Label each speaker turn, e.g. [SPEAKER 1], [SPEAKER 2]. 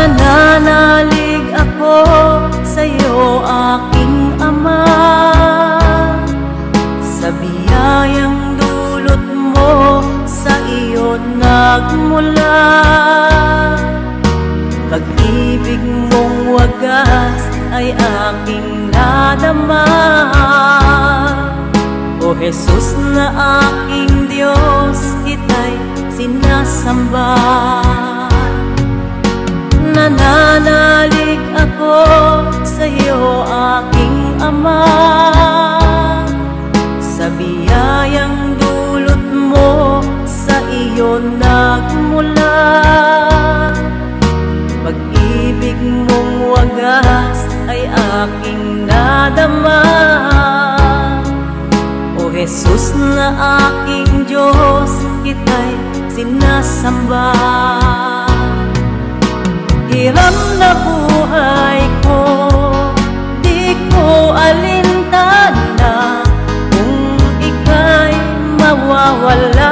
[SPEAKER 1] Nananalig ako sa'yo, aking Ama, sa biyayang dulot mo, sa iyo nagmula. Pag-ibig mong wagas ay aking nadama. O Jesus na aking Diyos, kita'y sinasamba. Nananalig ako sa'yo, aking Ama, sa biyayang dulot mo, sa iyo nagmula. Pag-ibig mong wagas ay aking nadama. O Jesus na aking Diyos, kita'y sinasamba. Hiram na buhay ko, di ko alintana, kung ika'y mawawala.